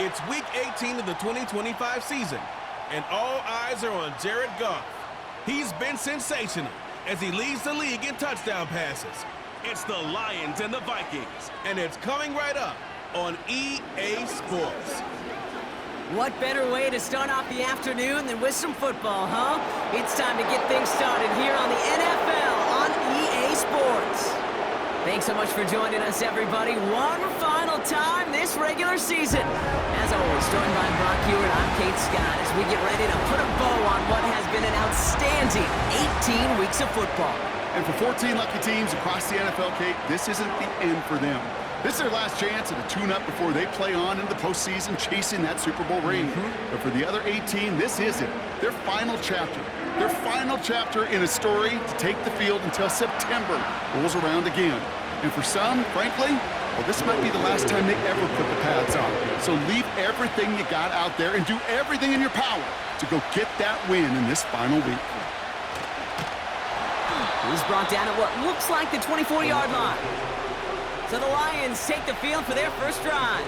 It's Week 18 of the 2025 season, and all eyes are on Jared Goff. He's been sensational as he leads the league in touchdown passes. It's the Lions and the Vikings, and it's coming right up on EA Sports. What better way to start off the afternoon than with some football, huh? It's time to get things started here on the NFL on EA Sports. Thanks so much for joining us, everybody. One final time this regular season. As always, joined by Brock Hewitt, I'm Kate Scott as we get ready to put a bow on what has been an outstanding 18 weeks of football. And for 14 lucky teams across the NFL, Kate, this isn't the end for them. This is their last chance at a tune-up before they play on into the postseason chasing that Super Bowl ring. But for the other 18, this isn't their final chapter. Their final chapter in a story to take the field until September rolls around again. And for some, frankly, well, this might be the last time they ever put the pads on. So leave everything you got out there and do everything in your power to go get that win in this final week. He's brought down at what looks like the 24-yard line. So the Lions take the field for their first drive.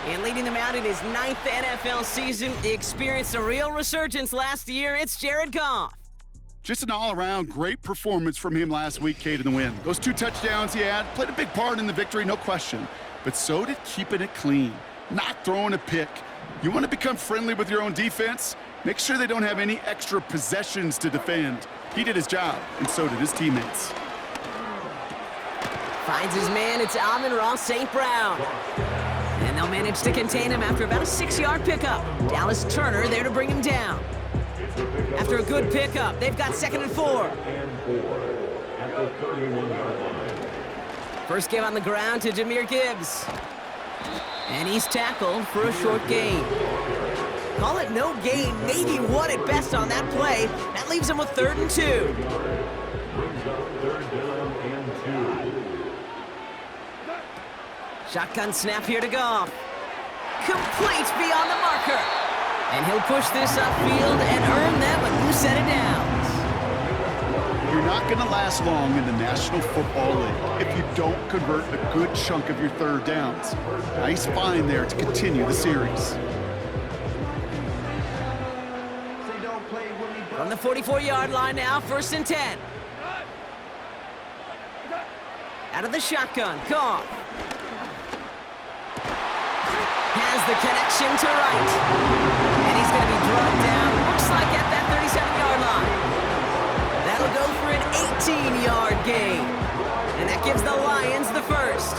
And leading them out in his 9th NFL season, he experienced a real resurgence last year. It's Jared Goff. Just an all-around great performance from him last week, Kate, in the win. Those 2 touchdowns he had played a big part in the victory, no question. But so did keeping it clean, not throwing a pick. You want to become friendly with your own defense? Make sure they don't have any extra possessions to defend. He did his job, and so did his teammates. Finds his man, it's Amon-Ra St. Brown. And they'll manage to contain him after about a 6-yard pickup. Dallas Turner there to bring him down. After a good pickup, they've got 2nd and 4. First give on the ground to Jahmyr Gibbs. And he's tackled for a short gain. Call it no gain, maybe 1 at best on that play. That leaves him with 3rd and 2. Shotgun snap here to Goff. Complete beyond the marker. And he'll push this upfield and earn them a new set of downs. You're not going to last long in the National Football League if you don't convert a good chunk of your 3rd downs. Nice find there to continue the series. From the 44-yard line now, 1st and 10. Out of the shotgun, Goff. Has the connection to right. And he's going to be brought down, looks like at that 37-yard line. That'll go for an 18-yard gain. And that gives the Lions the first.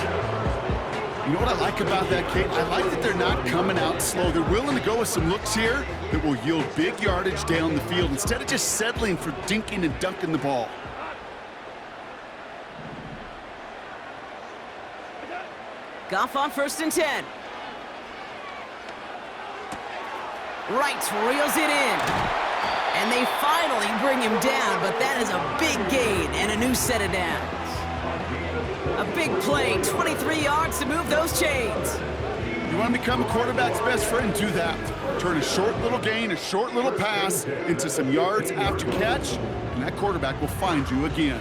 You know what I like about that, Kate? I like that they're not coming out slow. They're willing to go with some looks here that will yield big yardage down the field instead of just settling for dinking and dunking the ball. Goff on 1st and 10. Right, reels it in. And they finally bring him down, but that is a big gain and a new set of downs. A big play, 23 yards to move those chains. You want to become a quarterback's best friend, do that. Turn a short little gain, a short little pass into some yards after catch, and that quarterback will find you again.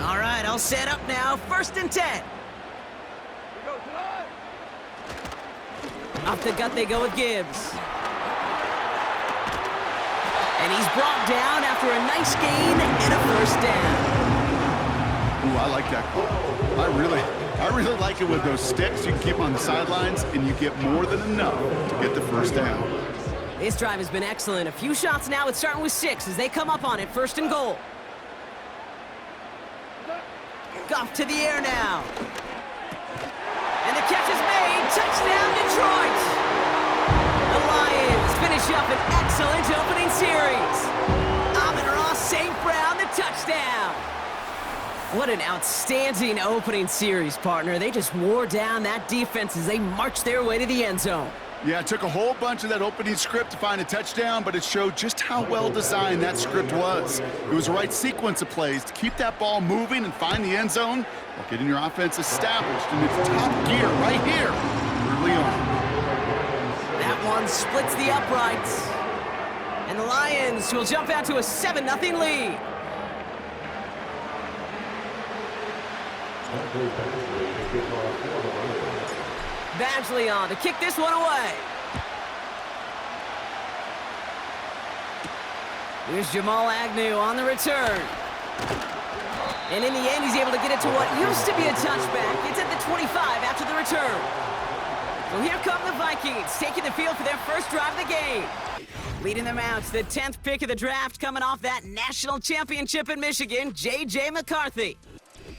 All right, all set up now. 1st and 10. Off the gut they go with Gibbs. And he's brought down after a nice gain and a 1st down. Ooh, I like that call. I really like it with those sticks. You can keep on the sidelines, and you get more than enough to get the 1st down. This drive has been excellent. A few shots now. It's starting with 6 as they come up on it. 1st and goal. Goff to the air now. And the catch is made. Touchdown, Detroit. The Lions finish up an excellent opening series. Amon-Ra St. Brown, the touchdown. What an outstanding opening series, partner. They just wore down that defense as they marched their way to the end zone. Yeah, it took a whole bunch of that opening script to find a touchdown, but it showed just how well designed that script was. It was the right sequence of plays to keep that ball moving and find the end zone while getting your offense established in its top gear right here early on. That one splits the uprights. And the Lions will jump out to a 7-0 lead. Badgley on to kick this one away. Here's Jamal Agnew on the return. And in the end, he's able to get it to what used to be a touchback. It's at the 25 after the return. So here come the Vikings, taking the field for their first drive of the game. Leading them out, the 10th pick of the draft, coming off that national championship in Michigan, J.J. McCarthy.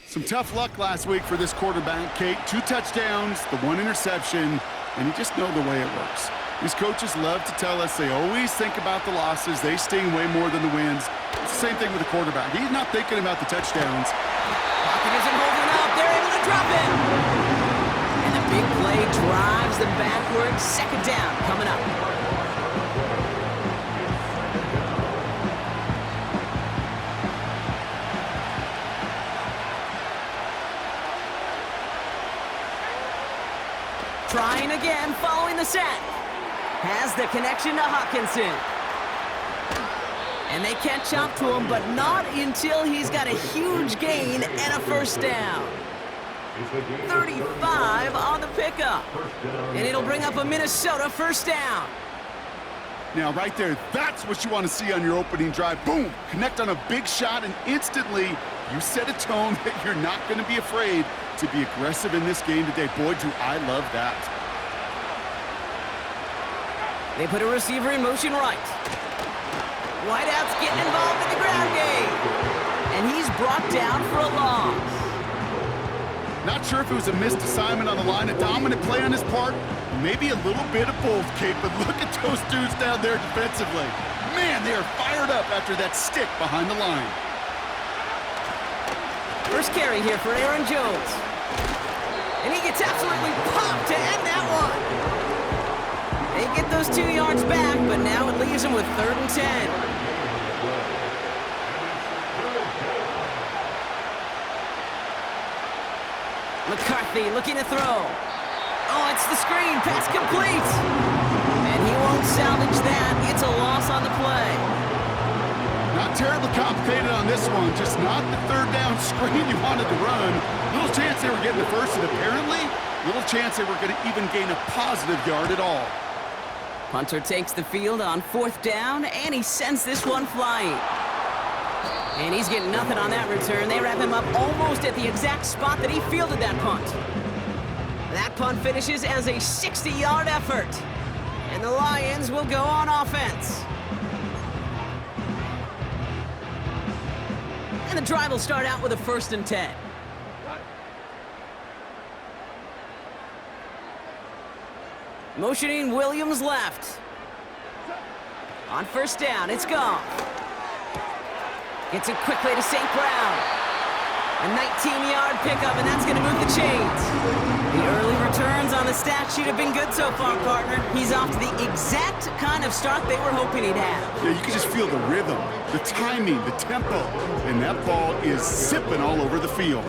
Some tough luck last week for this quarterback, Kate. 2 touchdowns, the 1 interception, and you just know the way it works. These coaches love to tell us they always think about the losses. They sting way more than the wins. It's the same thing with the quarterback. He's not thinking about the touchdowns. Pocket isn't holding up. They're able to drop it. And the big play drives them backwards. Second down coming up. Trying again, following the sack. Has the connection to Hawkinson. And they catch up to him, but not until he's got a huge gain and a first down. 35 on the pickup. And it'll bring up a Minnesota first down. Now, right there, that's what you want to see on your opening drive. Boom! Connect on a big shot, and instantly you set a tone that you're not going to be afraid to be aggressive in this game today. Boy, do I love that. They put a receiver in motion right. Wideout's getting involved in the ground game. And he's brought down for a loss. Not sure if it was a missed assignment on the line, a dominant play on his part, maybe a little bit of both, Kate, but look at those dudes down there defensively. Man, they are fired up after that stick behind the line. First carry here for Aaron Jones. And he gets absolutely popped to end that one. They get those 2 yards back, but now it leaves them with 3rd and 10. McCarthy looking to throw. Oh, it's the screen. Pass complete. And he won't salvage that. It's a loss on the play. Not terribly complicated on this one. Just not the 3rd down screen you wanted to run. Little chance they were getting the first, and apparently, little chance they were going to even gain a positive yard at all. Punter takes the field on 4th down, and he sends this one flying. And he's getting nothing on that return. They wrap him up almost at the exact spot that he fielded that punt. That punt finishes as a 60-yard effort. And the Lions will go on offense. And the drive will start out with a 1st and 10. Motioning Williams left. On 1st down, it's Goff. Gets it quickly to St. Brown. A 19-yard pickup, and that's going to move the chains. The early returns on the stat sheet have been good so far, partner. He's off to the exact kind of start they were hoping he'd have. Yeah, you can just feel the rhythm, the timing, the tempo, and that ball is zipping all over the field.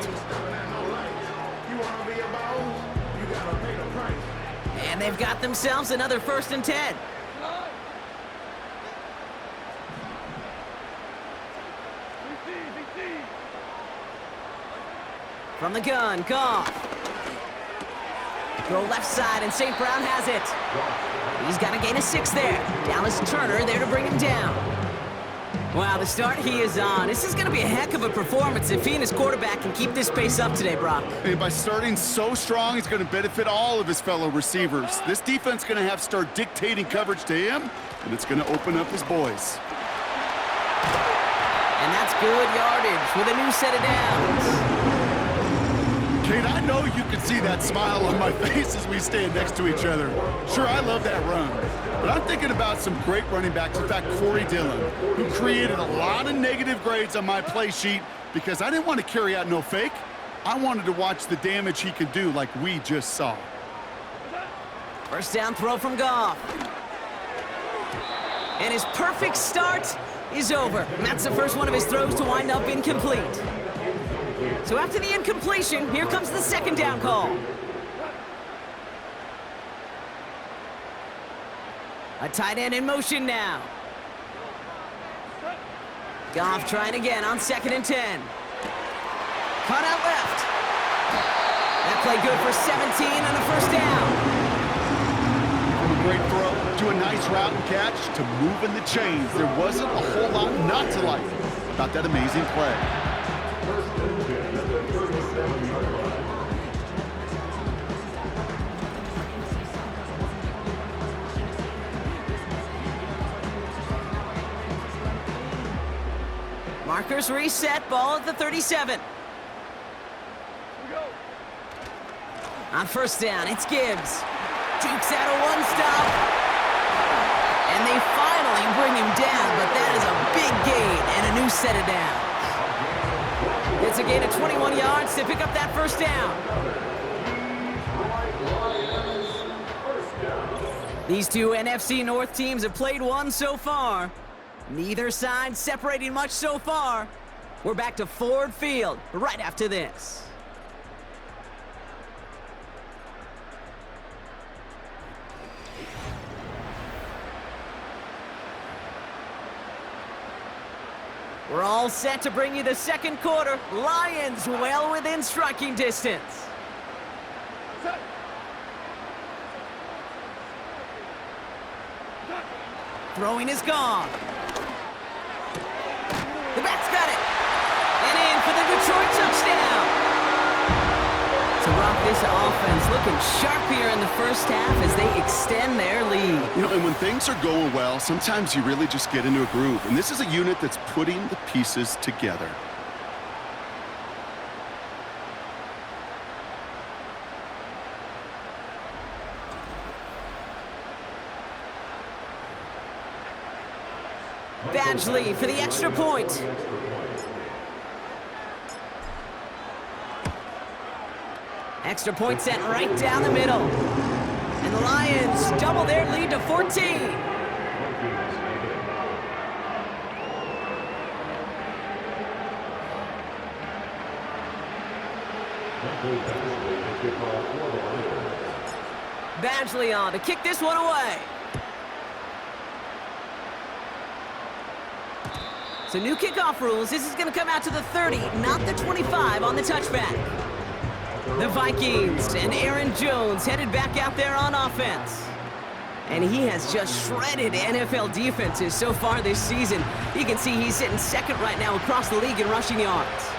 And they've got themselves another 1st and 10. From the gun, Goff. Throw left side, and St. Brown has it. He's got a gain of 6 there. Dallas Turner there to bring him down. Wow, the start he is on. This is going to be a heck of a performance if he and his quarterback can keep this pace up today, Brock. And by starting so strong, he's going to benefit all of his fellow receivers. This defense is going to have to start dictating coverage to him, and it's going to open up his boys. And that's good yardage with a new set of downs. Kate, I know you can see that smile on my face as we stand next to each other. Sure, I love that run. But I'm thinking about some great running backs. In fact, Corey Dillon, who created a lot of negative grades on my play sheet because I didn't want to carry out no fake. I wanted to watch the damage he could do like we just saw. 1st down throw from Goff. And his perfect start is over. And that's the first one of his throws to wind up incomplete. So after the incompletion, here comes the 2nd down call. A tight end in motion now. Goff trying again on 2nd and 10. Cut out left. play good for 17 and a first down. From a great throw to a nice route and catch to moving the chains. There wasn't a whole lot not to like about that amazing play. Markers reset, ball at the 37. On first down, it's Gibbs. Jukes out a one-stop. And they finally bring him down, but that is a big gain and a new set of downs. It's a gain of 21 yards to pick up that first down. These two NFC North teams have played one so far. Neither side separating much so far. We're back to Ford Field right after this. We're all set to bring you the second quarter. Lions well within striking distance. Throwing is gone. The back's got it. And in for the Detroit touchdown. To rock this offense looking sharp here in the first half as they extend their lead. You know, and when things are going well, sometimes you really just get into a groove. And this is a unit that's putting the pieces together. Badgley for the extra point. Extra point set right down the middle. And the Lions double their lead to 14. Badgley on to kick this one away. So new kickoff rules. This is going to come out to the 30, not the 25 on the touchback. The Vikings and Aaron Jones headed back out there on offense. And he has just shredded NFL defenses so far this season. You can see he's sitting second right now across the league in rushing yards.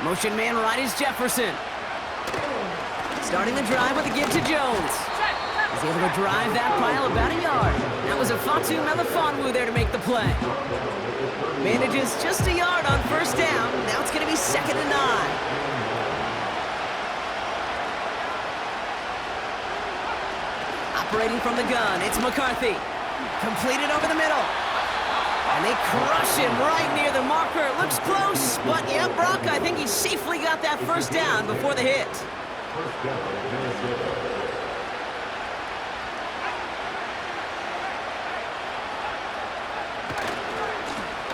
Motion man right is Jefferson. Starting the drive with a give to Jones. He's able to drive that pile about a yard. That was a Fatu Melifonwu there to make the play. Manages just a yard on first down. Now it's going to be 2nd and 9. Operating from the gun, it's McCarthy. Completed over the middle. And they crush him right near the marker. Looks close, but yeah, Brock, I think he safely got that first down before the hit.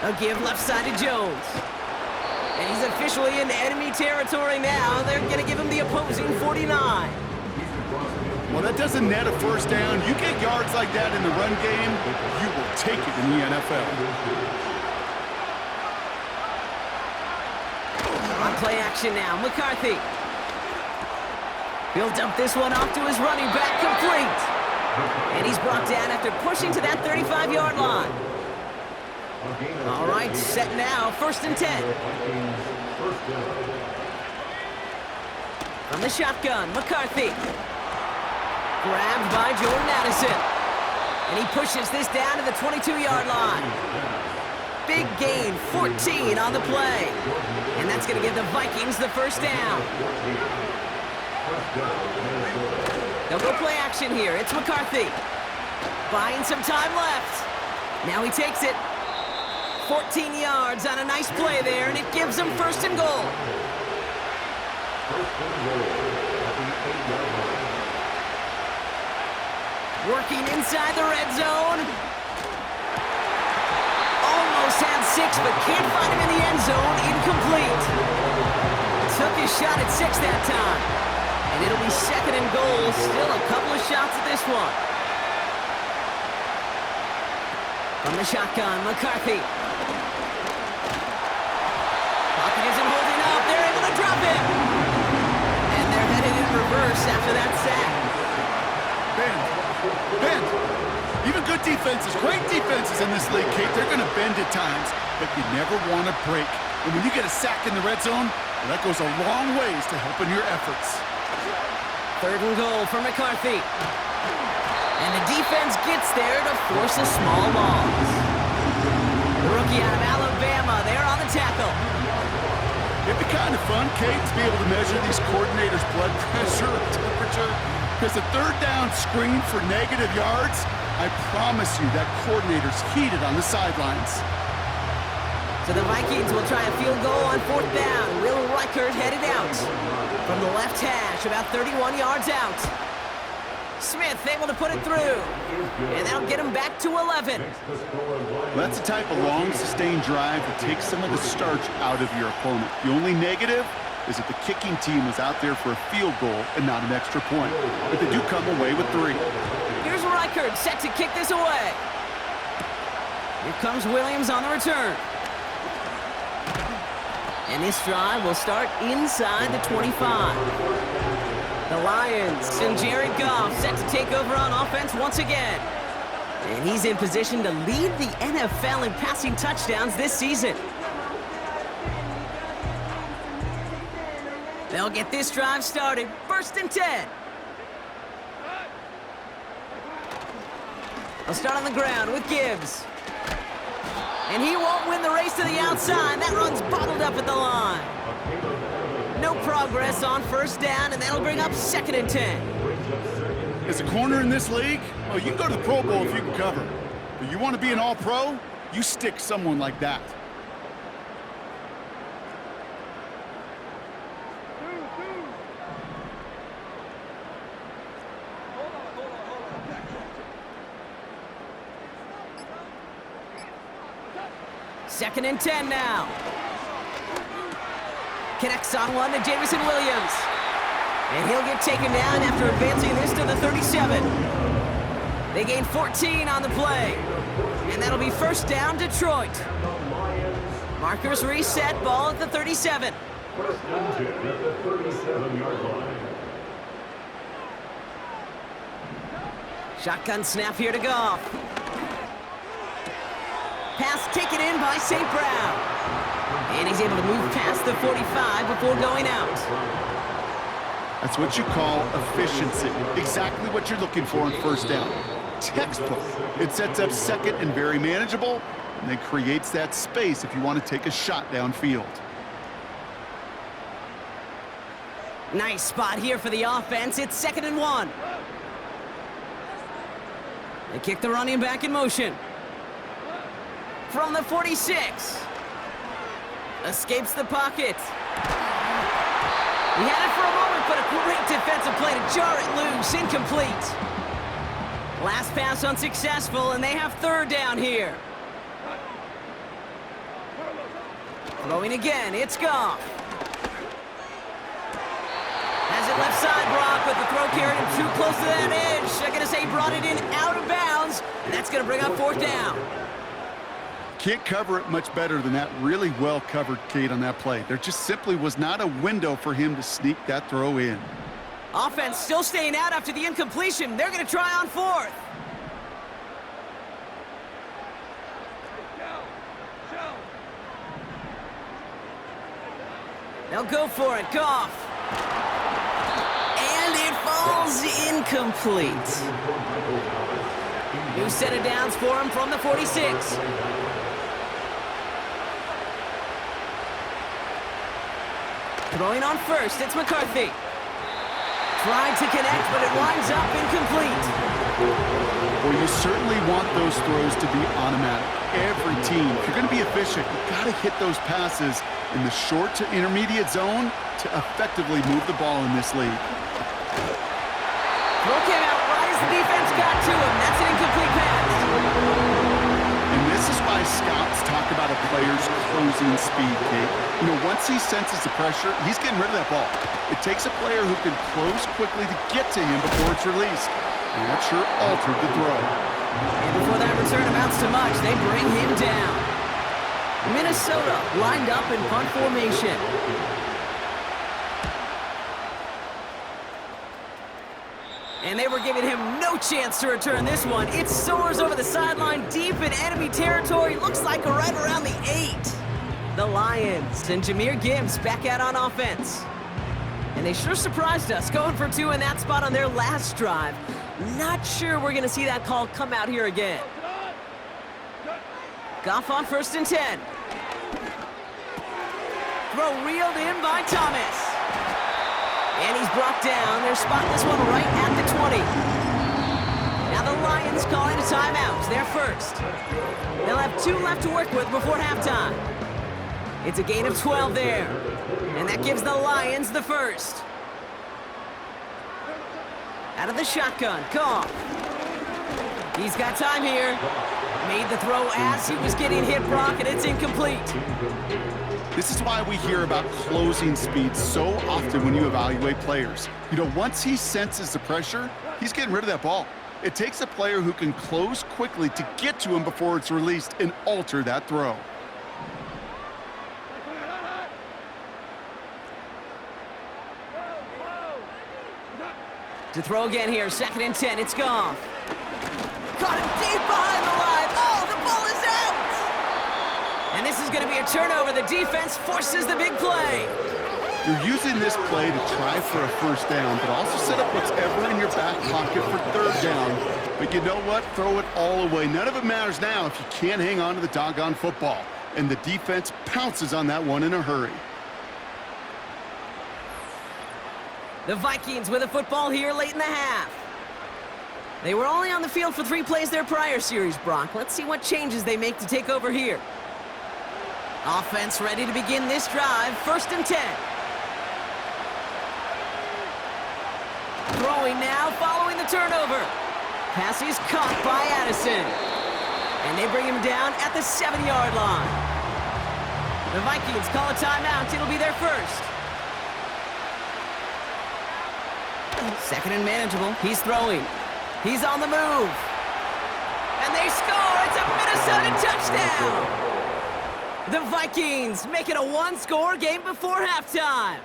A give left side to Jones. And he's officially in enemy territory now. They're going to give him the opposing 49. Well, that doesn't net a first down. You get yards like that in the run game, you will take it in the NFL. On play action now, McCarthy. He'll dump this one off to his running back, complete. And he's brought down after pushing to that 35-yard line. All right, set now, 1st and 10. From the shotgun, McCarthy. Grabbed by Jordan Addison. And he pushes this down to the 22-yard line. Big gain, 14 on the play. And that's going to give the Vikings the first down. They'll go play action here. It's McCarthy. Buying some time left. Now he takes it. 14 yards on a nice play there, and it gives them 1st and goal. Working inside the red zone. Almost had 6, but can't find him in the end zone. Incomplete. Took his shot at 6 that time. And it'll be 2nd and goal. Still a couple of shots at this one. From the shotgun, McCarthy. Pocket isn't holding in reverse after that sack. Bend. Even good defenses, great defenses in this league, Kate, they're going to bend at times, but you never want to break. And when you get a sack in the red zone, well, that goes a long ways to helping your efforts. 3rd and goal for McCarthy. And the defense gets there to force a small loss. The rookie out of Alabama there on the tackle. It'd be kind of fun, Kate, to be able to measure these coordinators' blood pressure and temperature. Because the 3rd down screen for negative yards, I promise you that coordinator's heated on the sidelines. So the Vikings will try a field goal on 4th down. Will Reichert headed out from the left hash, about 31 yards out. Smith able to put it through, and that'll get him back to 11. Well, that's the type of long, sustained drive that takes some of the starch out of your opponent. The only negative is that the kicking team was out there for a field goal and not an extra point. But they do come away with 3. Here's Reichert set to kick this away. Here comes Williams on the return. And this drive will start inside the 25. The Lions and Jared Goff set to take over on offense once again. And he's in position to lead the NFL in passing touchdowns this season. They'll get this drive started. 1st and 10. They'll start on the ground with Gibbs. And he won't win the race to the outside. That run's bottled up at the line. No progress on 1st down, and that'll bring up 2nd and 10. As a corner in this league, well, you can go to the Pro Bowl if you can cover. But you want to be an all-pro, you stick someone like that. Second and 10 now. Connects on one to Jamison Williams. And he'll get taken down after advancing this to the 37. They gain 14 on the play. And that'll be 1st down, Detroit. Markers reset, ball at the 37. Shotgun snap here to Goff. Pass taken in by St. Brown. And he's able to move past the 45 before going out. That's what you call efficiency. Exactly what you're looking for on 1st down. Textbook. It sets up 2nd and very manageable, and then creates that space if you want to take a shot downfield. Nice spot here for the offense. It's 2nd and 1. They kick the running back in motion. From the 46. Escapes the pocket. He had it for a moment, but a great defensive play to jar it loose. Incomplete. Last pass unsuccessful, and they have 3rd down here. Throwing again, it's Goff. Has it left side, Brock, but the throw carried him too close to that edge. They're going to say he brought it in out of bounds, and that's going to bring up 4th down. Can't cover it much better than that. Really well covered, Kate, on that play. There just simply was not a window for him to sneak that throw in. Offense still staying out after the incompletion. They're going to try on 4th. They'll go for it. Goff. And it falls incomplete. New set of downs for him from the 46. Throwing on 1st, it's McCarthy. Tried to connect, but it winds up incomplete. Well, you certainly want those throws to be automatic. Every team, if you're going to be efficient, you've got to hit those passes in the short to intermediate zone to effectively move the ball in this league. Throw came out right as the defense got to him. That's an incomplete pass. And this is why scouts talk about a player's closing speed, Kate. You know, once he senses the pressure, he's getting rid of that ball. It takes a player who can close quickly to get to him before it's released. And that sure altered the throw. And before that return amounts to much, they bring him down. Minnesota lined up in punt formation. And they were giving him no chance to return this one. It soars over the sideline deep in enemy territory. Looks like right around the 8. The Lions and Jahmyr Gibbs back out on offense. And they sure surprised us, going for 2 in that spot on their last drive. Not sure we're going to see that call come out here again. Goff on 1st and 10. Throw reeled in by Thomas. And he's brought down. They're spotting this one right at the 20. Now the Lions calling a timeout. They're first. They'll have 2 left to work with before halftime. It's a gain of 12 there. And that gives the Lions the first. Out of the shotgun, Goff. He's got time here. Made the throw as he was getting hit, Brock, and it's incomplete. This is why we hear about closing speed so often when you evaluate players. You know, once he senses the pressure, he's getting rid of that ball. It takes a player who can close quickly to get to him before it's released and alter that throw. To throw again here, 2nd and 10, it's Goff. Caught him deep behind the line. Oh, the ball is out! And this is going to be a turnover. The defense forces the big play. You're using this play to try for a first down, but also set up whatever in your back pocket for 3rd down. But you know what? Throw it all away. None of it matters now if you can't hang on to the doggone football. And the defense pounces on that one in a hurry. The Vikings with a football here late in the half. They were only on the field for 3 plays their prior series, Brock. Let's see what changes they make to take over here. Offense ready to begin this drive. 1st and 10. Throwing now, following the turnover. Pass is caught by Addison. And they bring him down at the 7-yard line. The Vikings call a timeout. It'll be their first. 2nd and manageable. He's throwing. He's on the move. And they score. It's a Minnesota touchdown. The Vikings make it a 1-score game before halftime.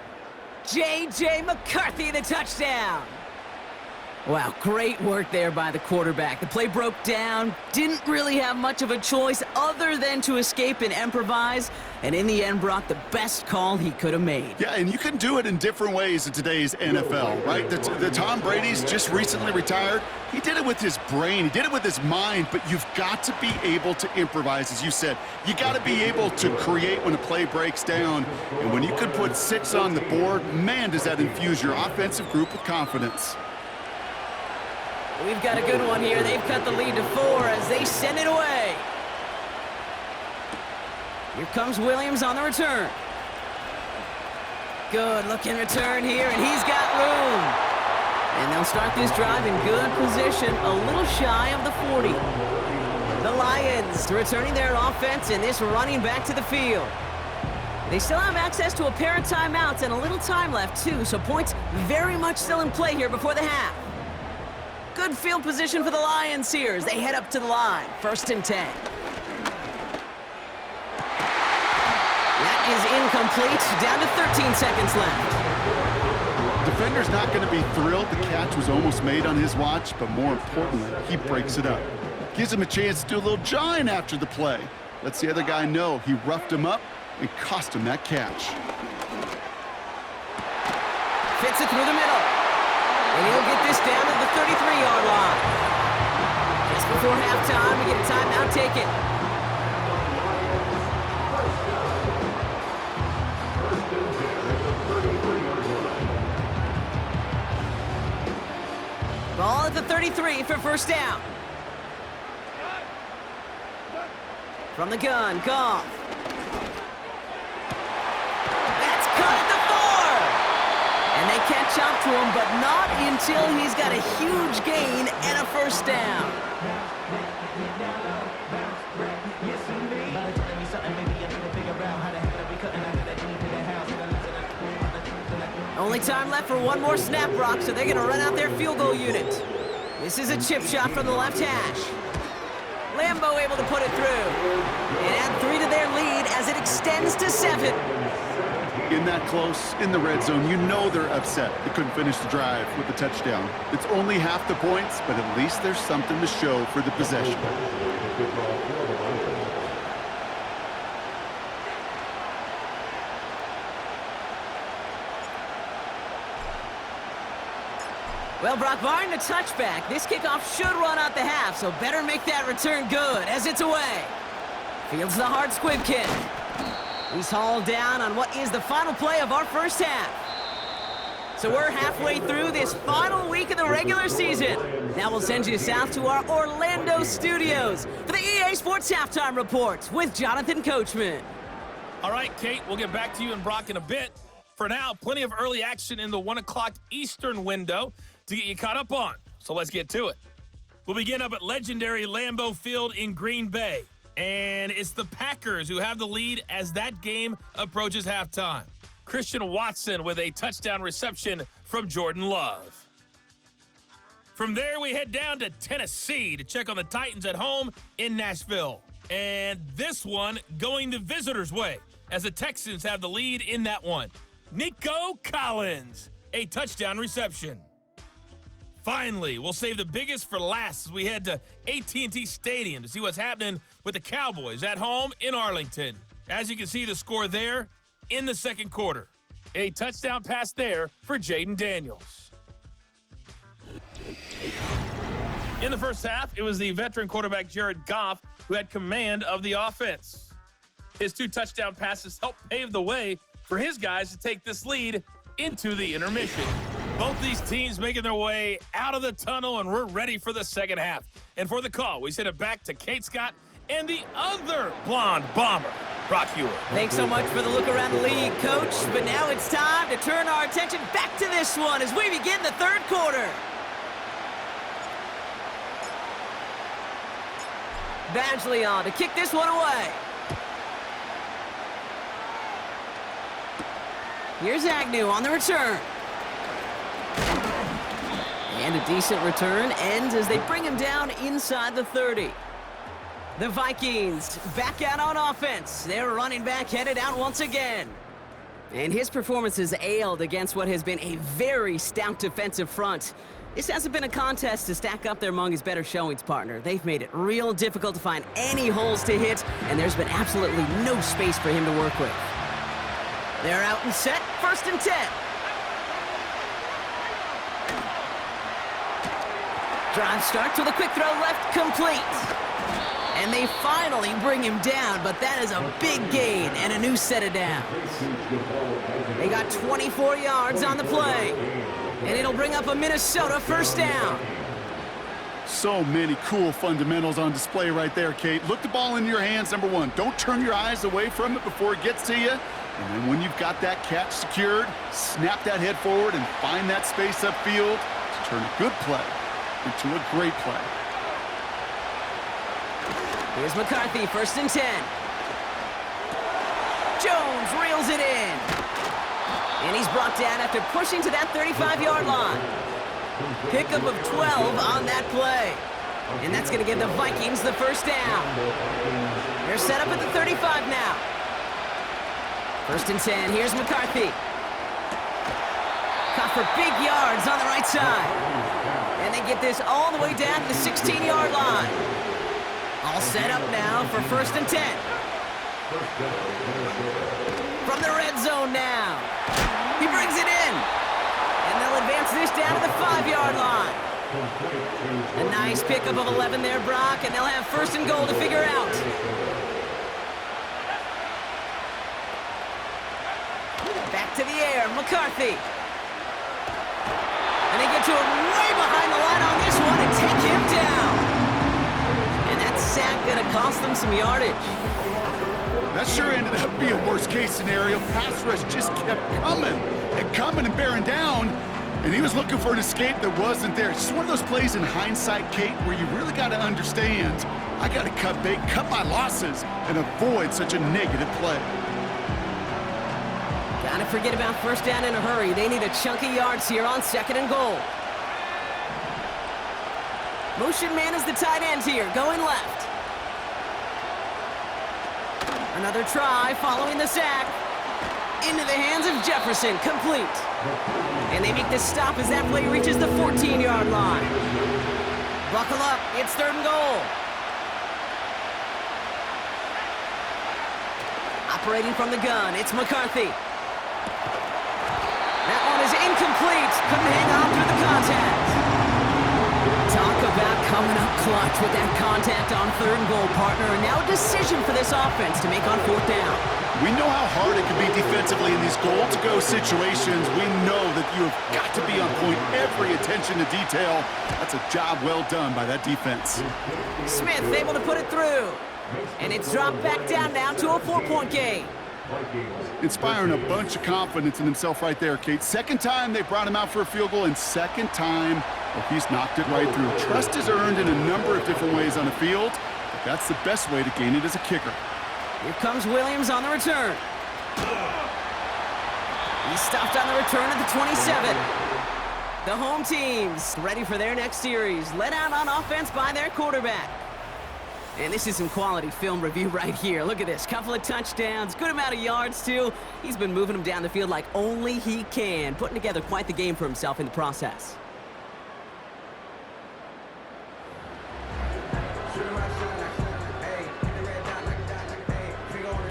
J.J. McCarthy, the touchdown. Wow, great work there by the quarterback. The play broke down, didn't really have much of a choice other than to escape and improvise, and in the end, Brock, the best call he could have made. Yeah, and you can do it in different ways in today's NFL, right? The Tom Brady's just recently retired. He did it with his brain. He did it with his mind, but you've got to be able to improvise, as you said. You got to be able to create when a play breaks down, and when you can put 6 on the board, man, does that infuse your offensive group with confidence. We've got a good one here. They've cut the lead to 4 as they send it away. Here comes Williams on the return. Good looking return here, and he's got room. And they'll start this drive in good position, a little shy of the 40. The Lions returning their offense and this running back to the field. They still have access to a pair of timeouts and a little time left too, so points very much still in play here before the half. Good field position for the Lions here as they head up to the line. 1st and 10. That is incomplete. Down to 13 seconds left. Defender's not going to be thrilled the catch was almost made on his watch, but more importantly, he breaks it up. Gives him a chance to do a little jawing after the play. Lets the other guy know he roughed him up and cost him that catch. Fits it through the middle. And he'll get this down to the 33-yard line. Just before halftime, we get a timeout taken. Ball at the 33 for 1st down. From the gun, Goff. That's cut at the 4. And they catch up to him, but not until he's got a huge gain and a 1st down. Only time left for one more snap, Brock, so they're going to run out their field goal unit. This is a chip shot from the left hash. Lambeau able to put it through. And add 3 to their lead as it extends to 7. in that close in the red zone, you know they're upset they couldn't finish the drive with the touchdown. It's only half the points, but at least there's something to show for the possession. Well, Brock, barring the touchback, this kickoff should run out the half, so better make that return good as it's away. Fields the hard squib kick. He's hauled down on what is the final play of our first half. So we're halfway through this final week of the regular season. Now we'll send you south to our Orlando studios for the EA Sports Halftime Report with Jonathan Coachman. All right, Kate, we'll get back to you and Brock in a bit. For now, plenty of early action in the 1 o'clock Eastern window to get you caught up on. So let's get to it. We'll begin up at legendary Lambeau Field in Green Bay. And it's the Packers who have the lead as that game approaches halftime. Christian Watson with a touchdown reception from Jordan Love. From there, we head down to Tennessee to check on the Titans at home in Nashville. And this one going the visitors' way as the Texans have the lead in that one. Nico Collins, a touchdown reception. Finally, we'll save the biggest for last as we head to AT&T Stadium to see what's happening with the Cowboys at home in Arlington. As you can see the score there in the second quarter. A touchdown pass there for Jaden Daniels. In the first half, it was the veteran quarterback Jared Goff who had command of the offense. His 2 touchdown passes helped pave the way for his guys to take this lead into the intermission. Both these teams making their way out of the tunnel, and we're ready for the second half. And for the call, we send it back to Kate Scott and the other blonde bomber, Brock Hewitt. Thanks so much for the look around the league, Coach. But now it's time to turn our attention back to this one as we begin the third quarter. Badgley on to kick this one away. Here's Agnew on the return. And a decent return ends as they bring him down inside the 30. The Vikings back out on offense. Their running back headed out once again. And his performance has ailed against what has been a very stout defensive front. This hasn't been a contest to stack up there among his better showings, partner. They've made it real difficult to find any holes to hit, and there's been absolutely no space for him to work with. They're out and set, 1st and 10. Drive starts with a quick throw left, complete. And they finally bring him down, but that is a big gain and a new set of downs. They got 24 yards on the play, and it'll bring up a Minnesota first down. So many cool fundamentals on display right there, Kate. Look the ball in your hands, number 1. Don't turn your eyes away from it before it gets to you. And then when you've got that catch secured, snap that head forward and find that space upfield to turn a good play into a great play. Here's McCarthy, 1st and 10. Jones reels it in. And he's brought down after pushing to that 35-yard line. Pickup of 12 on that play. And that's going to give the Vikings the first down. They're set up at the 35 now. 1st and 10, here's McCarthy. Caught for big yards on the right side. And they get this all the way down to the 16-yard line. All set up now for 1st and 10. From the red zone now. He brings it in. And they'll advance this down to the 5-yard line. A nice pickup of 11 there, Brock, and they'll have 1st and goal to figure out. Back to the air, McCarthy. And they get to him way behind the line on this one and take him down. And that sack gonna cost them some yardage. That sure ended up being a worst-case scenario. Pass rush just kept coming and bearing down. And he was looking for an escape that wasn't there. It's just one of those plays in hindsight, Kate, where you really got to understand, I got to cut bait, cut my losses, and avoid such a negative play. Gotta forget about 1st down in a hurry. They need a chunky yards here on 2nd and goal. Motion man is the tight end here, going left. Another try following the sack. into the hands of Jefferson, complete. And they make the stop as that play reaches the 14-yard line. Buckle up, it's 3rd and goal. Operating from the gun, it's McCarthy. That one is incomplete. Couldn't hang on through the contact. Talk about coming up clutch with that contact on 3rd and goal, partner. And now a decision for this offense to make on 4th down. We know how hard it can be defensively in these goal-to-go situations. We know that you have got to be on point, every attention to detail. That's a job well done by that defense. Smith able to put it through. And it's dropped back down now to a 4-point game. Inspiring a bunch of confidence in himself right there, Kate. Second time they brought him out for a field goal, and second time he's knocked it right through. Trust is earned in a number of different ways on the field, but that's the best way to gain it as a kicker. Here comes Williams on the return. He stopped on the return at the 27. The home team's ready for their next series. Led out on offense by their quarterback. And this is some quality film review right here. Look at this. Couple of touchdowns, good amount of yards, too. He's been moving them down the field like only he can, putting together quite the game for himself in the process.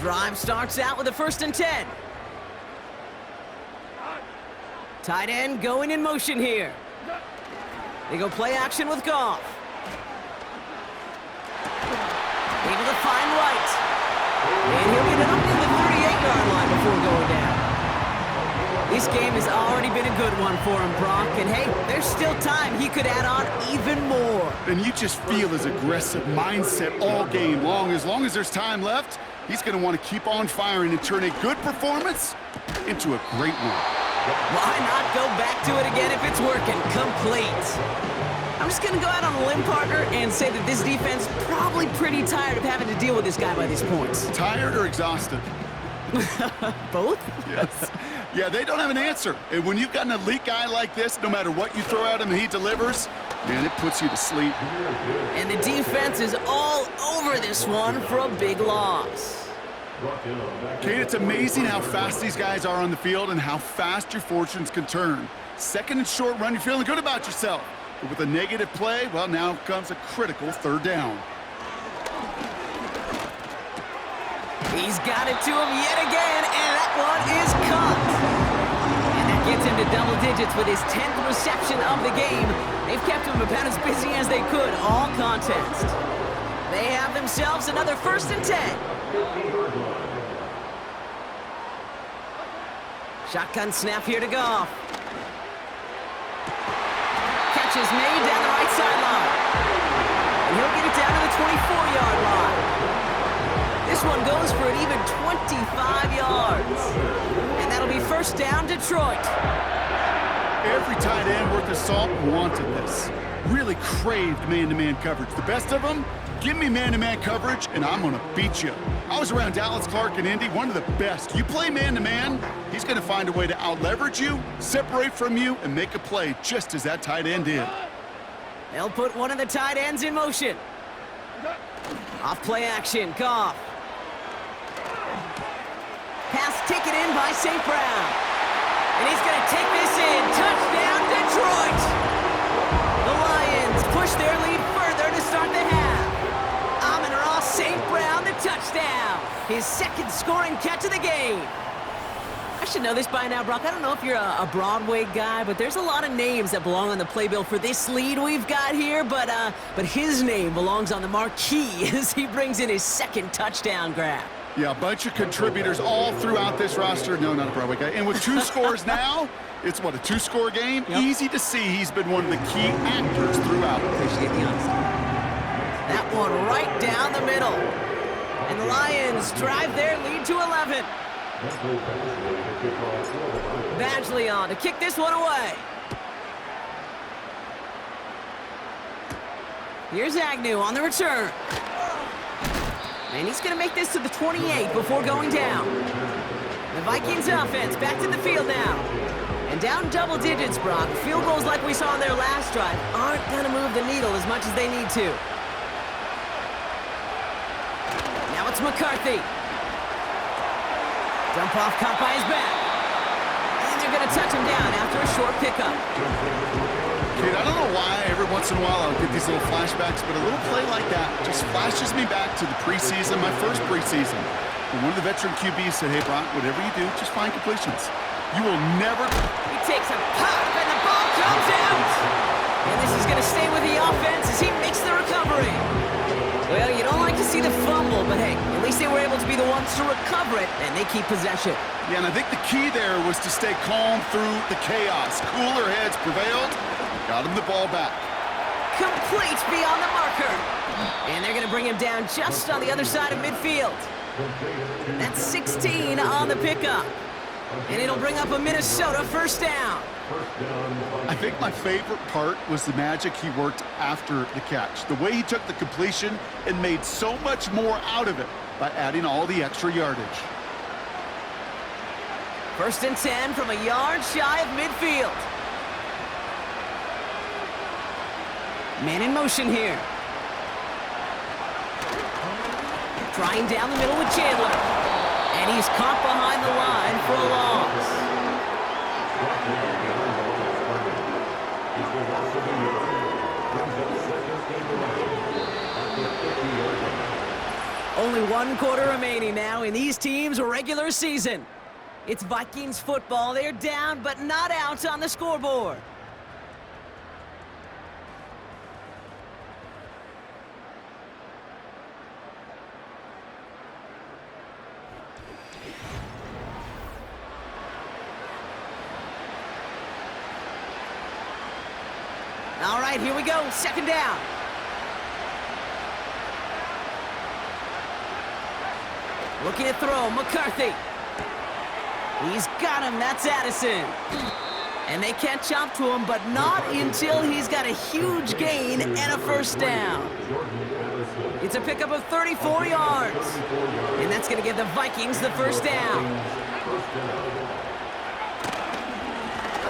Drive starts out with a 1st and 10. Tight end going in motion here. They go play action with Goff. Able to find White. And he'll get it up to the 38-yard line before going down. This game has already been a good one for him, Brock. And hey, there's still time he could add on even more. And you just feel his aggressive mindset all game long. As long as there's time left, he's going to want to keep on firing and turn a good performance into a great one. Why not go back to it again if it's working? Complete. I'm just going to go out on a limb, partner, and say that this defense probably pretty tired of having to deal with this guy by these points. Tired or exhausted? Both? Yes. Yeah, they don't have an answer. And when you've got an elite guy like this, no matter what you throw at him and he delivers, man, it puts you to sleep. And the defense is all over this one for a big loss. Kate, it's amazing how fast these guys are on the field and how fast your fortunes can turn. 2nd and short run, you're feeling good about yourself. But with a negative play, well, now comes a critical 3rd down. He's got it to him yet again, and that one is caught. And that gets him to double digits with his 10th reception of the game. They've kept him about as busy as they could all contest. They have themselves another 1st and 10. Shotgun snap here to Goff. Catch is made down the right sideline. And he'll get it down to the 24-yard line. This one goes for an even 25 yards. And that'll be 1st down, Detroit. Every tight end worth his salt wanted this. Really craved man-to-man coverage. The best of them, give me man-to-man coverage, and I'm going to beat you. I was around Dallas Clark and Indy, one of the best. You play man-to-man, he's going to find a way to out-leverage you, separate from you, and make a play just as that tight end did. They'll put one of the tight ends in motion. Off play action, Goff. Pass taken in by St. Brown. And he's going to take this in. Touchdown, Detroit! The Lions push their lead further to start the half. Amon-Ra St. Brown, the touchdown. His 2nd scoring catch of the game. I should know this by now, Brock. I don't know if you're a Broadway guy, but there's a lot of names that belong on the playbill for this lead we've got here, but his name belongs on the marquee as he brings in his 2nd touchdown grab. Yeah, a bunch of contributors all throughout this roster. No, not a Broadway guy. And with 2 scores now, it's what, a 2-score game? Yep. Easy to see he's been one of the key actors throughout. Appreciate the honesty. That one right down the middle. And the Lions drive their lead to 11. Badgley on to kick this one away. Here's Agnew on the return. And he's going to make this to the 28 before going down. The Vikings offense back to the field now. And down double digits, Brock. Field goals like we saw on their last drive aren't going to move the needle as much as they need to. Now it's McCarthy. Dump off caught by his back. And they're going to touch him down after a short pickup. Kid, I don't know why every once in a while I'll get these little flashbacks, but a little play like that just flashes me back to the preseason, my first preseason. And one of the veteran QBs said, hey, Brock, whatever you do, just find completions. You will never... He takes a pop, and the ball comes out. And this is going to stay with the offense as he makes the recovery. Well, you don't like to see the fumble, but hey, at least they were able to be the ones to recover it, and they keep possession. Yeah, and I think the key there was to stay calm through the chaos. Cooler heads prevailed. Got him the ball back. Complete beyond the marker. And they're going to bring him down just on the other side of midfield. That's 16 on the pickup. And it'll bring up a Minnesota first down. I think my favorite part was the magic he worked after the catch. The way he took the completion and made so much more out of it by adding all the extra yardage. First and 10 from a yard shy of midfield. Man in motion here. Trying down the middle with Chandler. And he's caught behind the line for a loss. Only 1 quarter remaining now in these teams' regular season. It's Vikings football. They're down, but not out on the scoreboard. All right, here we go. Second down. Looking to throw, McCarthy. He's got him, that's Addison. And they catch up to him, but not until he's got a huge gain and a first down. It's a pickup of 34 yards. And that's going to give the Vikings the first down.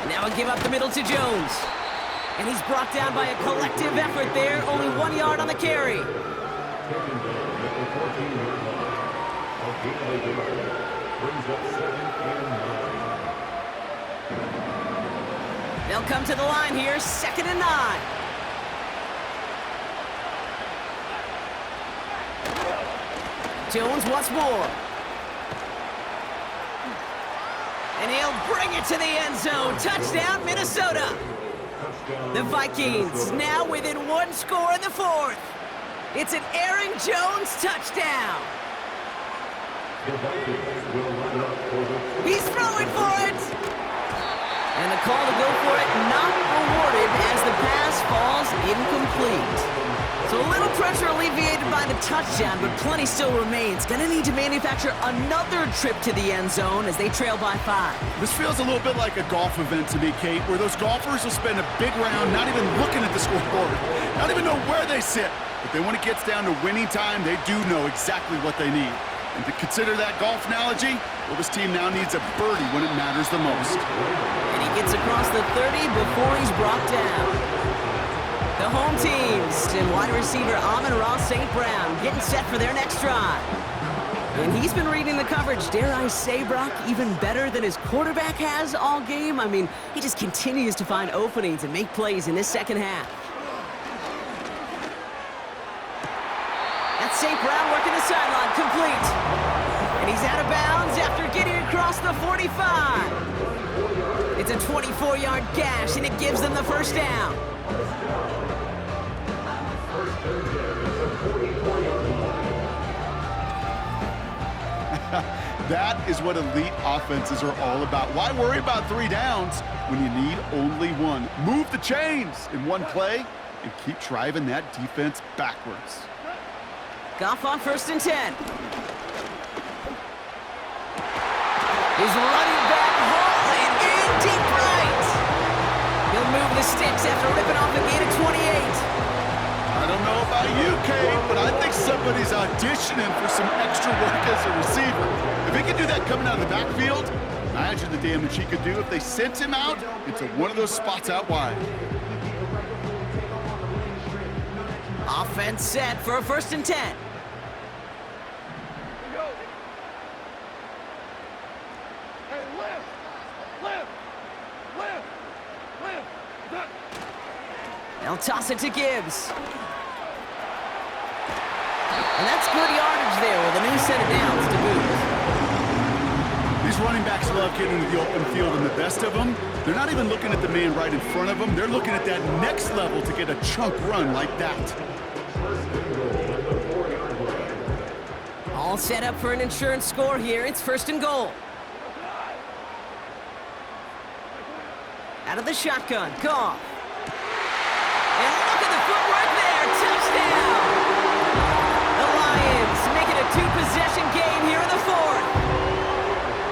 Now a give up the middle to Jones. And he's brought down by a collective effort there. Only 1 yard on the carry. They'll come to the line here, 2nd and 9. Jones once more. And he'll bring it to the end zone. Touchdown, Minnesota. The Vikings now within 1 score in the 4th. It's an Aaron Jones touchdown. He's throwing for it. And the call to go for it not rewarded as the pass falls incomplete. So a little pressure alleviated by the touchdown, but plenty still remains. Gonna need to manufacture another trip to the end zone as they trail by 5. This feels a little bit like a golf event to me, Kate, where those golfers will spend a big round not even looking at the scoreboard, not even know where they sit. But then when it gets down to winning time, they do know exactly what they need. And to consider that golf analogy, well, this team now needs a birdie when it matters the most. And he gets across the 30 before he's brought down. The home teams and wide receiver Amon-Ra St. Brown getting set for their next drive. And he's been reading the coverage, dare I say, Brock, even better than his quarterback has all game. I mean, he just continues to find openings and make plays in this second half. That's St. Brown working the sideline, complete. And he's out of bounds after getting across the 45. It's a 24-yard gash, and it gives them the first down. That is what elite offenses are all about. Why worry about 3 downs when you need only 1? Move the chains in one play and keep driving that defense backwards. Goff on 1st and 10. He's running back, hauling in deep right. He'll move the sticks after ripping off a gain of 28. I don't know about you, Kate, but I think somebody's auditioning for some extra work as a receiver. If he could do that coming out of the backfield, imagine the damage he could do if they sent him out into one of those spots out wide. Offense set for a 1st and 10. They'll toss it to Gibbs. And that's good yardage there with a new set of downs to boot. These running backs love getting into the open field, and the best of them, they're not even looking at the man right in front of them. They're looking at that next level to get a chunk run like that. All set up for an insurance score here. It's 1st and goal. Out of the shotgun, Goff. And look at the footwork there, touchdown! The Lions make it a 2-possession game here in the 4th.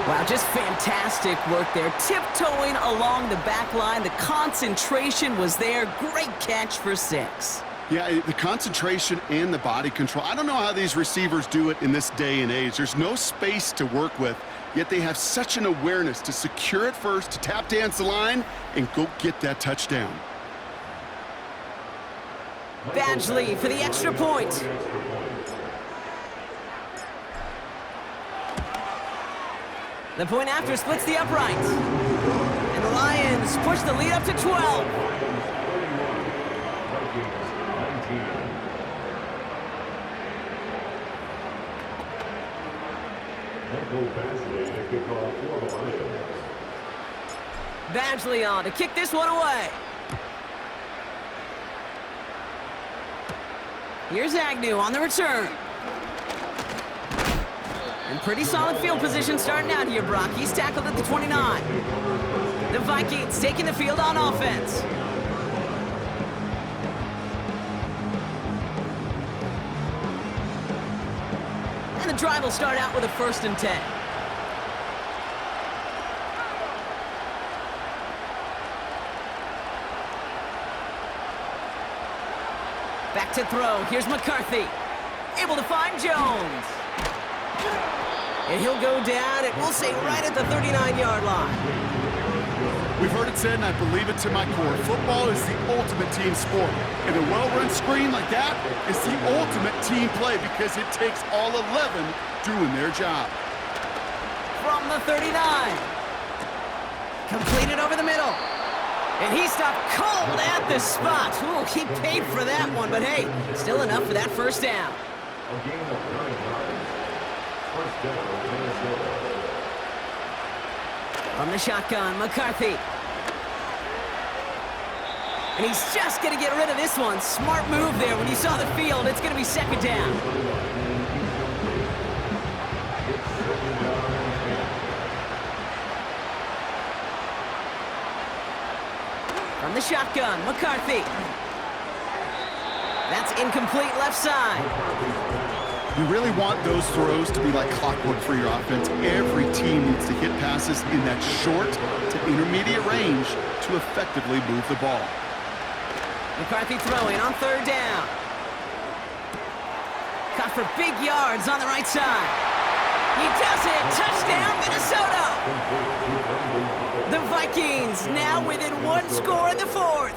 Wow, just fantastic work there. Tiptoeing along the back line. The concentration was there. Great catch for 6. Yeah, the concentration and the body control. I don't know how these receivers do it in this day and age. There's no space to work with, yet they have such an awareness to secure it first, to tap dance the line, and go get that touchdown. Badgley for the extra point. The point after splits the uprights. And the Lions push the lead up to 12. Badgley on to kick this one away. Here's Agnew on the return. And pretty solid field position starting out here, Brock. He's tackled at the 29. The Vikings taking the field on offense. And the drive will start out with a 1st and 10. Back to throw. Here's McCarthy. Able to find Jones. And he'll go down, and we'll say right at the 39-yard line. We've heard it said, and I believe it to my core, football is the ultimate team sport. And a well-run screen like that is the ultimate team play because it takes all 11 doing their job. From the 39. Completed over the middle. And he stopped cold at the spot. Ooh, he paid for that one, but hey, still enough for that 1st down. From the shotgun, McCarthy. And he's just going to get rid of this one. Smart move there. When you saw the field, it's going to be 2nd down. From the shotgun, McCarthy. That's incomplete left side. You really want those throws to be like clockwork for your offense. Every team needs to hit passes in that short to intermediate range to effectively move the ball. McCarthy throwing on 3rd down. Caught for big yards on the right side. He does it. Touchdown, Minnesota. The Vikings now within 1 score in the 4th.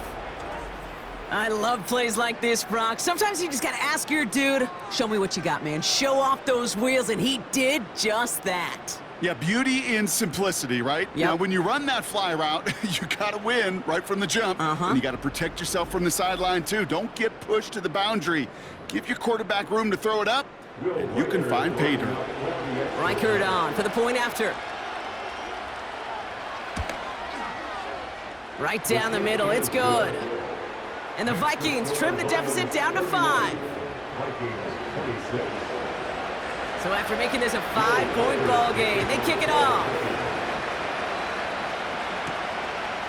I love plays like this, Brock. Sometimes you just got to ask your dude, show me what you got, man. Show off those wheels, and he did just that. Yeah, beauty in simplicity, right? Yep. Now, when you run that fly route, you got to win right from the jump. And you got to protect yourself from the sideline, too. Don't get pushed to the boundary. Give your quarterback room to throw it up, and you can find pay dirt. Reichert on for the point after. Right down the middle. It's good. And the Vikings trim the deficit down to 5. So after making this a 5-point ball game, they kick it off.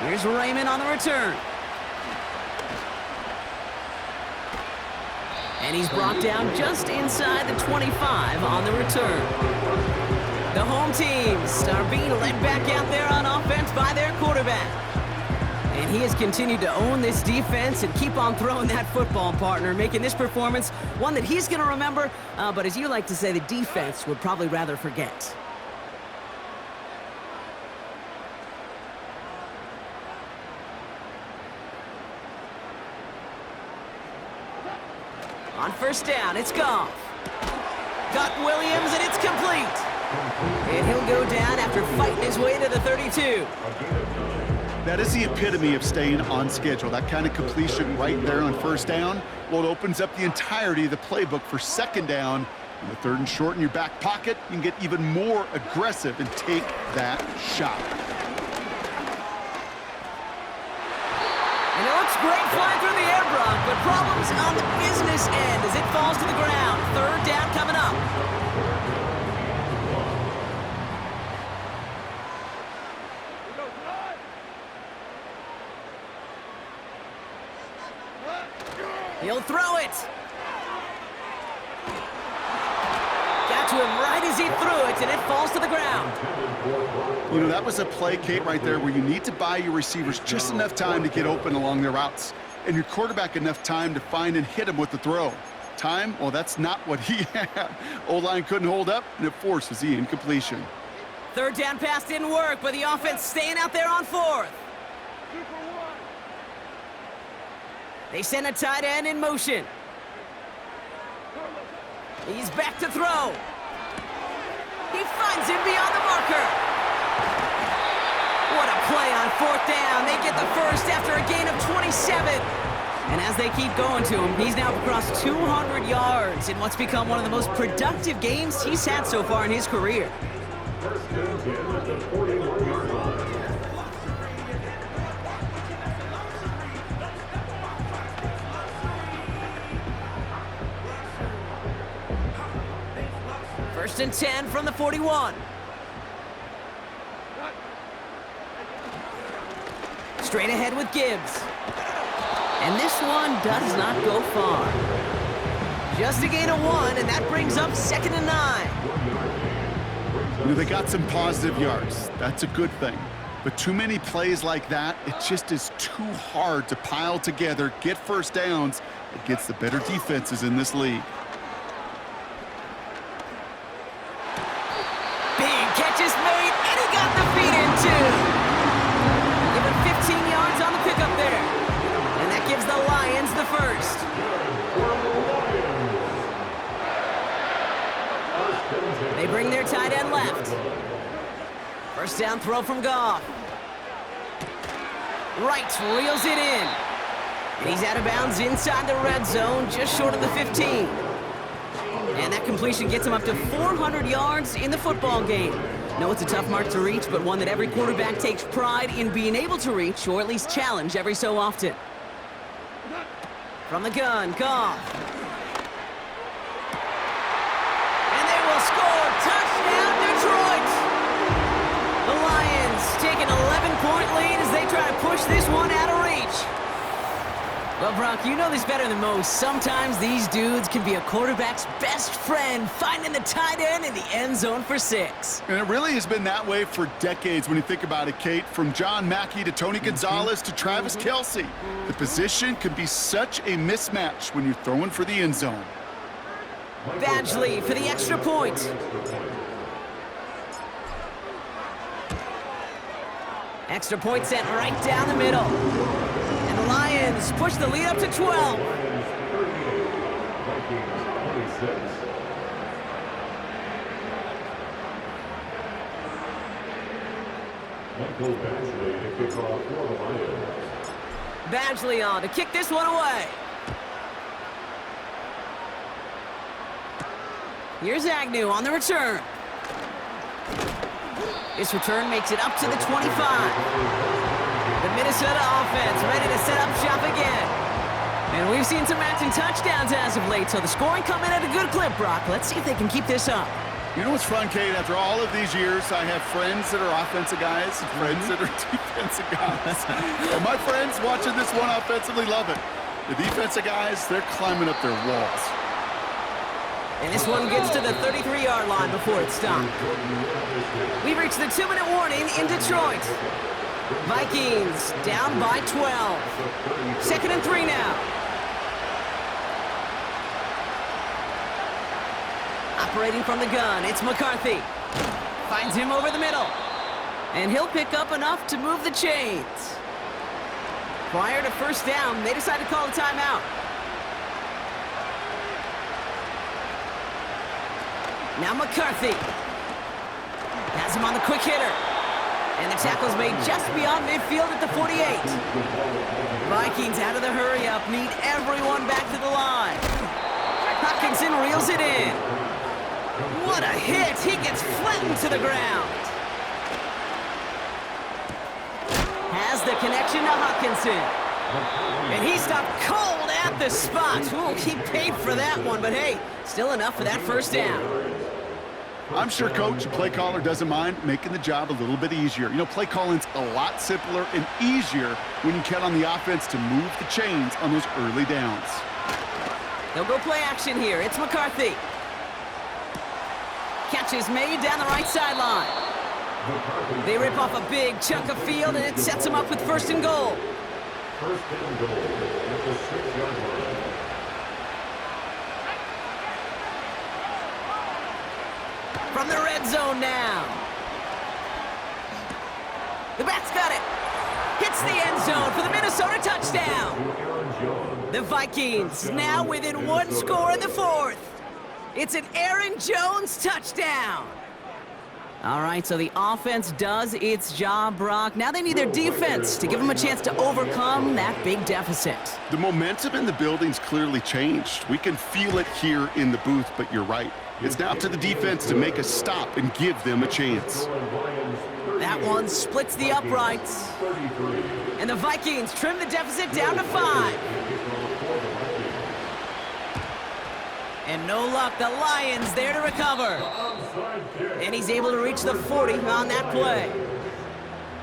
Here's Raymond on the return. And he's brought down just inside the 25 on the return. The home teams are being led back out there on offense by their quarterback. And he has continued to own this defense and keep on throwing that football, partner, making this performance one that he's going to remember, but as you like to say, the defense would probably rather forget. On 1st down, it's Goff. Got Williams, and it's complete. And he'll go down after fighting his way to the 32. That is the epitome of staying on schedule. That kind of completion right there on first down, well, it opens up the entirety of the playbook for second down. And the third and short in your back pocket, you can get even more aggressive and take that shot. And it looks great flying through the air, Brock, but problems on the business end as it falls to the ground. Third down coming up. He'll throw it. Got to him right as he threw it, and it falls to the ground. You know, that was a play, Kate, right there where you need to buy your receivers just enough time to get open along their routes, and your quarterback enough time to find and hit him with the throw. Time, well, that's not what he had. O-line couldn't hold up, and it forces the incompletion. Third down pass didn't work, but the offense staying out there on fourth. They send a tight end in motion. He's back to throw. He finds him beyond the marker. What a play on fourth down. They get the first after a gain of 27. And as they keep going to him, he's now across 200 yards in what's become one of the most productive games he's had so far in his career. First and 10 from the 41. Straight ahead with Gibbs. And this one does not go far. Just a gain of 1, and that brings up 2nd and 9. You know, they got some positive yards. That's a good thing. But too many plays like that, it just is too hard to pile together, get first downs against the better defenses in this league. Big catch is made, and he got the feet in too. Given 15 yards on the pickup there. And that gives the Lions the first. They bring their tight end left. First down throw from Goff. Right, reels it in. And he's out of bounds inside the red zone, just short of the 15. And that completion gets him up to 400 yards in the football game. No, it's a tough mark to reach, but one that every quarterback takes pride in being able to reach, or at least challenge every so often. From the gun, Goff. And they will score. Touchdown, Detroit! The Lions take an 11-point lead as they try to push this one out of reach. Well, Brock, you know this better than most. Sometimes these dudes can be a quarterback's best friend, finding the tight end in the end zone for 6. And it really has been that way for decades when you think about it, Kate. From John Mackey to Tony Gonzalez to Travis Kelce. The position can be such a mismatch when you're throwing for the end zone. Badgley for the extra point. Extra point sent right down the middle. And the Lions push the lead up to 12. Badgley on to kick this one away. Here's Agnew on the return. This return makes it up to the 25. The Minnesota offense ready to set up shop again. And we've seen some matching touchdowns as of late, so the scoring coming at a good clip, Brock. Let's see if they can keep this up. You know what's fun, Kate? After all of these years, I have friends that are offensive guys and friends that are defensive guys. And my friends watching this one offensively love it. The defensive guys, they're climbing up their walls. And this one gets to the 33-yard line before it's stopped. We've reached the 2-minute warning in Detroit. Vikings down by 12. 2nd and 3 now. Operating from the gun, it's McCarthy. Finds him over the middle. And he'll pick up enough to move the chains. Prior to first down, they decide to call a timeout. Now McCarthy has him on the quick hitter. And the tackle's made just beyond midfield at the 48. Vikings out of the hurry-up need everyone back to the line. Hutchinson reels it in. What a hit! He gets flattened to the ground. Has the connection to Hutchinson. And he stopped cold at the spot. Ooh, he paid for that one, but hey, still enough for that first down. I'm sure coach and play caller doesn't mind making the job a little bit easier. You know, play calling's a lot simpler and easier when you count on the offense to move the chains on those early downs. They'll go play action here. It's McCarthy. Catch is made down the right sideline. They rip off a big chunk of field, and it sets them up with first and goal. First and goal at the 6-yard line. From the red zone now. The back's got it. Hits the end zone for the Minnesota touchdown. The Vikings now within one score in the fourth. It's an Aaron Jones touchdown. All right, so the offense does its job, Brock. Now they need their defense to give them a chance to overcome that big deficit. The momentum in the building's clearly changed. We can feel it here in the booth, but you're right. It's now up to the defense to make a stop and give them a chance. That one splits the uprights. And the Vikings trim the deficit down to 5. And no luck, the Lions there to recover. And he's able to reach the 40 on that play.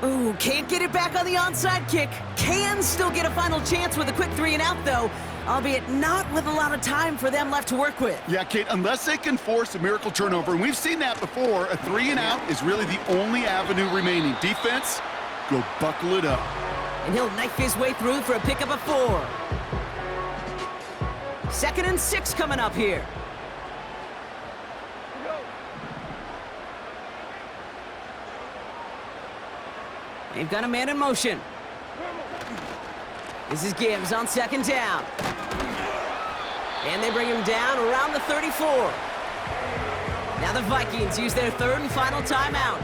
Ooh, can't get it back on the onside kick. Can still get a final chance with a quick 3-and-out, though, albeit not with a lot of time for them left to work with. Yeah, Kate, unless they can force a miracle turnover, and we've seen that before, a 3-and-out is really the only avenue remaining. Defense, go buckle it up. And he'll knife his way through for a pickup of 4. 2nd and 6 coming up here. They've got a man in motion. This is Gibbs on 2nd down. And they bring him down around the 34. Now the Vikings use their 3rd and final timeout.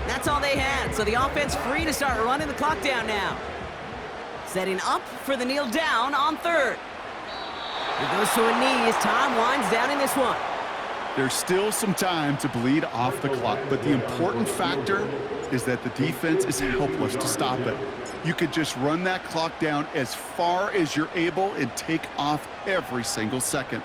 That's all they had, so the offense free to start running the clock down now. Setting up for the kneel down on 3rd. He goes to a knee as time winds down in this one. There's still some time to bleed off the clock, but the important factor is that the defense is helpless to stop it. You could just run that clock down as far as you're able and take off every single second.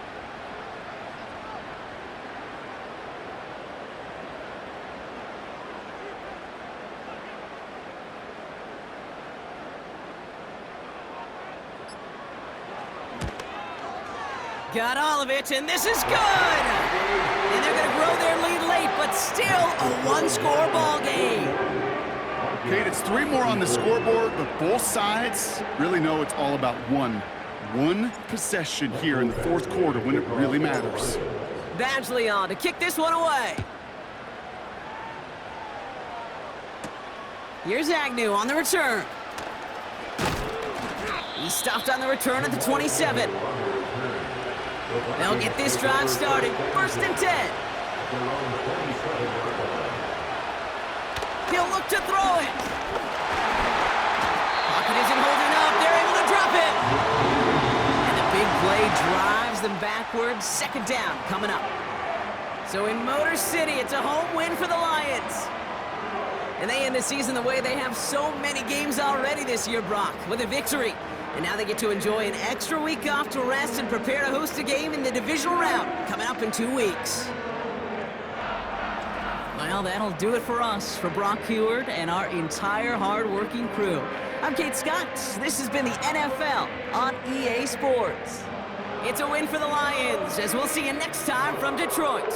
Got all of it, and this is good! And they're going to grow their lead late, but still a one-score ball game. Kate, it's 3 more on the scoreboard, but both sides really know it's all about one possession here in the 4th quarter when it really matters. Badgley on to kick this one away. Here's Agnew on the return. He stopped on the return at the 27. They'll get this drive started. 1st and 10. He'll look to throw it. Pocket isn't holding up. They're able to drop it. And the big play drives them backwards. 2nd down coming up. So in Motor City, it's a home win for the Lions. And they end the season the way they have so many games already this year, Brock, with a victory. And now they get to enjoy an extra week off to rest and prepare to host a game in the divisional round coming up in 2 weeks. Well, that'll do it for us, for Brock Heward and our entire hard-working crew. I'm Kate Scott. This has been the NFL on EA Sports. It's a win for the Lions, as we'll see you next time from Detroit.